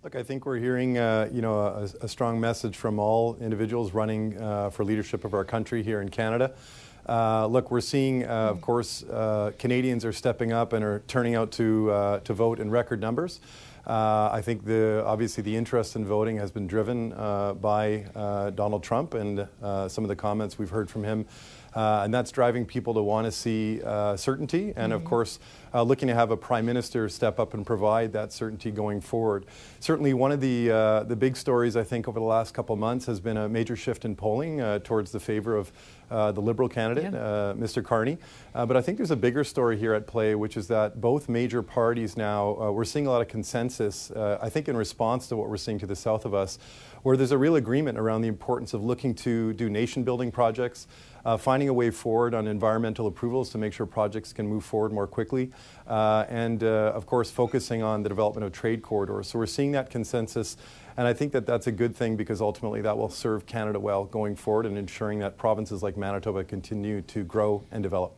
Look, I think we're hearing, a strong message from all individuals running for leadership of our country here in Canada. Look, we're seeing, of course, Canadians are stepping up and are turning out to vote in record numbers. I think obviously the interest in voting has been driven by Donald Trump and some of the comments we've heard from him. And that's driving people to want to see certainty and, of course, looking to have a prime minister step up and provide that certainty going forward. Certainly one of the big stories, I think, over the last couple of months has been a major shift in polling towards the favor of the Liberal candidate, Mr. Carney. But I think there's a bigger story here at play, which is that both major parties now, we're seeing a lot of consensus, I think in response to what we're seeing to the south of us, where there's a real agreement around the importance of looking to do nation-building projects, finding a way forward on environmental approvals to make sure projects can move forward more quickly, and of course focusing on the development of trade corridors. So we're seeing that consensus, and I think that that's a good thing because ultimately that will serve Canada well going forward and ensuring that provinces like Manitoba continue to grow and develop.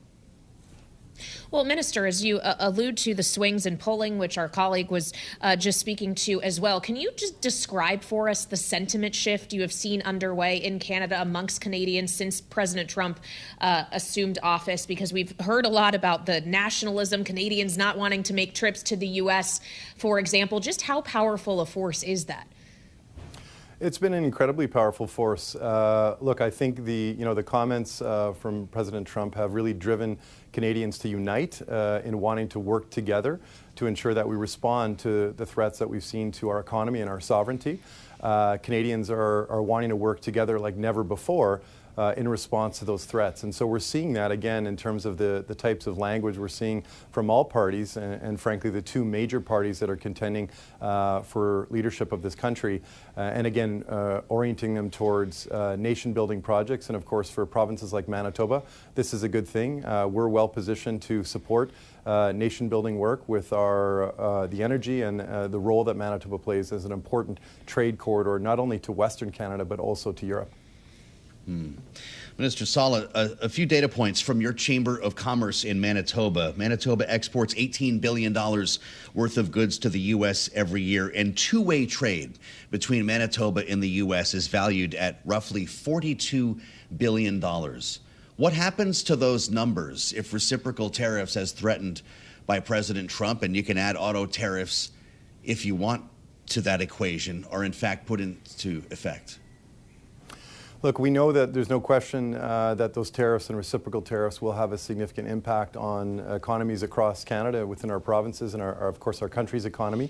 Well, Minister, as you allude to the swings in polling, which our colleague was just speaking to as well, can you just describe for us the sentiment shift you have seen underway in Canada amongst Canadians since President Trump assumed office? Because we've heard a lot about the nationalism, Canadians not wanting to make trips to the U.S., for example. Just how powerful a force is that? It's been an incredibly powerful force. Look, I think the comments from President Trump have really driven Canadians to unite in wanting to work together to ensure that we respond to the threats that we've seen to our economy and our sovereignty. Canadians are wanting to work together like never before in response to those threats. And so we're seeing that again in terms of the types of language we're seeing from all parties and frankly the two major parties that are contending for leadership of this country. And again, orienting them towards nation-building projects. And of course, for provinces like Manitoba, this is a good thing. We're well positioned to support nation-building work with the energy and the role that Manitoba plays as an important trade corridor, not only to Western Canada, but also to Europe. Minister Sala, a few data points from your Chamber of Commerce in Manitoba. Manitoba exports $18 billion worth of goods to the U.S. every year, and two-way trade between Manitoba and the U.S. is valued at roughly $42 billion. What happens to those numbers if reciprocal tariffs as threatened by President Trump, and you can add auto tariffs if you want to that equation, are in fact put into effect? Look, we know that there's no question that those tariffs and reciprocal tariffs will have a significant impact on economies across Canada, within our provinces and, of course, our country's economy.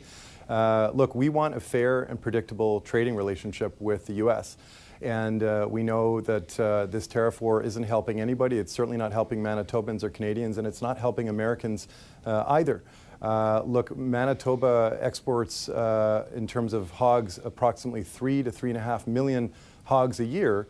Look, we want a fair and predictable trading relationship with the U.S. And we know that this tariff war isn't helping anybody. It's certainly not helping Manitobans or Canadians, and it's not helping Americans either. Look, Manitoba exports, in terms of hogs, approximately 3 to 3.5 million hogs a year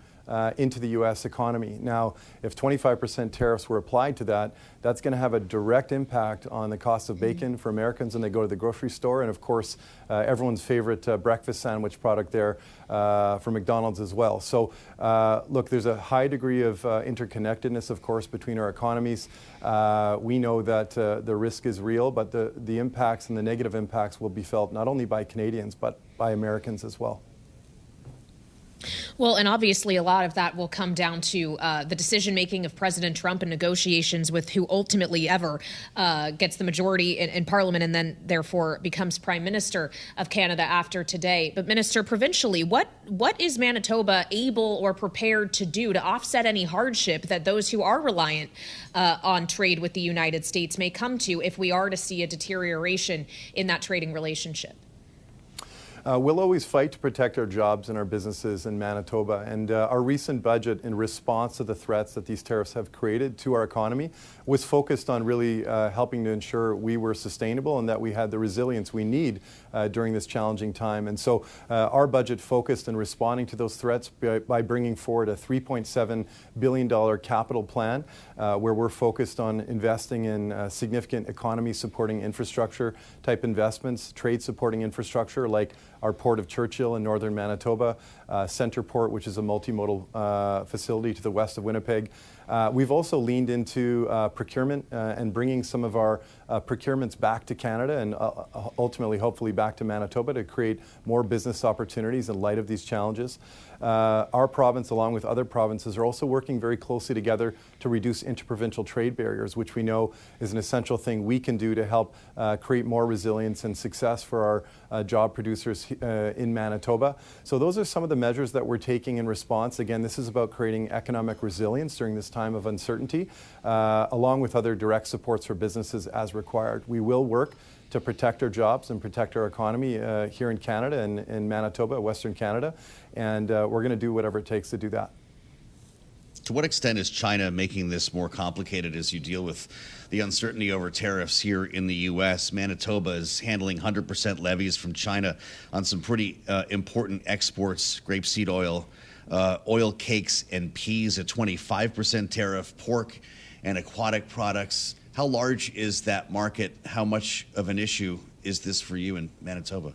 into the U.S. economy. Now, if 25% tariffs were applied to that, that's going to have a direct impact on the cost of bacon for Americans when they go to the grocery store, and of course, everyone's favorite breakfast sandwich product there from McDonald's as well. So, look, there's a high degree of interconnectedness, of course, between our economies. We know that the risk is real, but the impacts and the negative impacts will be felt not only by Canadians, but by Americans as well. Well, and obviously a lot of that will come down to the decision-making of President Trump and negotiations with who ultimately ever gets the majority in Parliament and then therefore becomes Prime Minister of Canada after today. But Minister, provincially, what is Manitoba able or prepared to do to offset any hardship that those who are reliant on trade with the United States may come to if we are to see a deterioration in that trading relationship? We'll always fight to protect our jobs and our businesses in Manitoba, and our recent budget in response to the threats that these tariffs have created to our economy was focused on really helping to ensure we were sustainable and that we had the resilience we need during this challenging time. And so our budget focused in responding to those threats by bringing forward a $3.7 billion capital plan where we're focused on investing in significant economy supporting infrastructure type investments, trade supporting infrastructure like our Port of Churchill in northern Manitoba, Centre Port, which is a multimodal facility to the west of Winnipeg, We've also leaned into procurement and bringing some of our procurements back to Canada and ultimately, hopefully, back to Manitoba to create more business opportunities in light of these challenges. Our province, along with other provinces, are also working very closely together to reduce interprovincial trade barriers, which we know is an essential thing we can do to help create more resilience and success for our job producers in Manitoba. So those are some of the measures that we're taking in response. Again, this is about creating economic resilience during this time of uncertainty, along with other direct supports for businesses as required. We will work to protect our jobs and protect our economy here in Canada and in Manitoba, Western Canada, and we're going to do whatever it takes to do that. To what extent is China making this more complicated as you deal with the uncertainty over tariffs here in the U.S.? Manitoba is handling 100% levies from China on some pretty important exports, grapeseed oil, oil cakes and peas, a 25% tariff, pork and aquatic products. How large is that market? How much of an issue is this for you in Manitoba?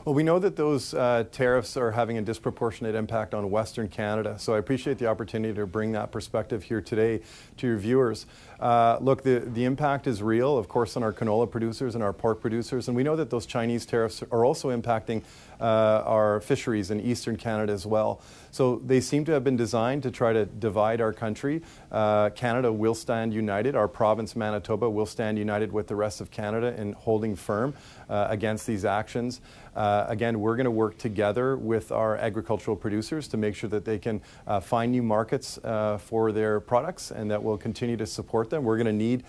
Well, we know that those tariffs are having a disproportionate impact on Western Canada, so I appreciate the opportunity to bring that perspective here today to your viewers. Look, the impact is real, of course, on our canola producers and our pork producers, and we know that those Chinese tariffs are also impacting our fisheries in Eastern Canada as well. So they seem to have been designed to try to divide our country. Canada will stand united. Our province, Manitoba, will stand united with the rest of Canada in holding firm against these actions. Again, we're going to work together with our agricultural producers to make sure that they can find new markets for their products and that we'll continue to support them. We're going to need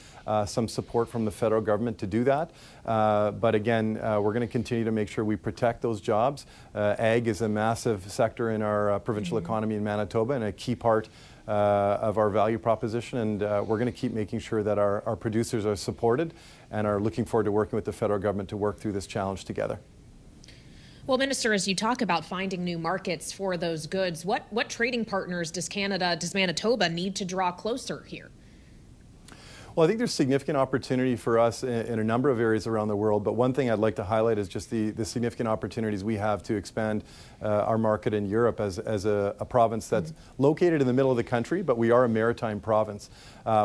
some support from the federal government to do that. But again, we're going to continue to make sure we protect those jobs. Ag is a massive sector in our provincial economy in Manitoba and a key part of our value proposition, and we're going to keep making sure that our producers are supported and are looking forward to working with the federal government to work through this challenge together. Well, Minister, as you talk about finding new markets for those goods, what trading partners does Manitoba need to draw closer here? Well, I think there's significant opportunity for us in a number of areas around the world, but one thing I'd like to highlight is just the significant opportunities we have to expand our market in Europe as a province that's located in the middle of the country, but we are a maritime province.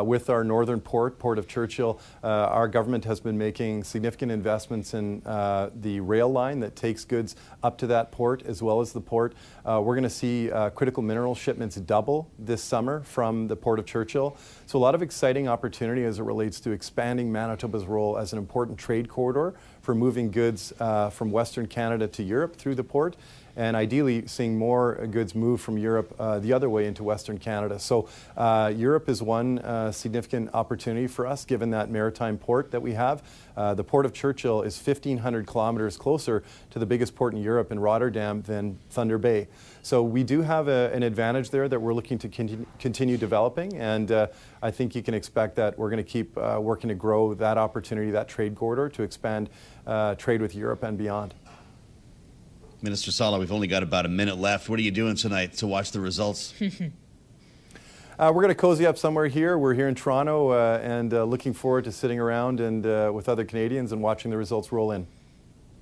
With our northern port of Churchill, our government has been making significant investments in the rail line that takes goods up to that port as well as the port. We're going to see critical mineral shipments double this summer from the port of Churchill. So a lot of exciting opportunity as it relates to expanding Manitoba's role as an important trade corridor for moving goods from Western Canada to Europe through the port, and ideally seeing more goods move from Europe the other way into Western Canada. So Europe is one significant opportunity for us, given that maritime port that we have. The Port of Churchill is 1,500 kilometers closer to the biggest port in Europe in Rotterdam than Thunder Bay. So we do have an advantage there that we're looking to continue developing, and I think you can expect that we're going to keep working to grow that opportunity, that trade corridor, to expand trade with Europe and beyond. Minister Sala, we've only got about a minute left. What are you doing tonight to watch the results? We're going to cozy up somewhere here. We're here in Toronto and looking forward to sitting around and with other Canadians and watching the results roll in.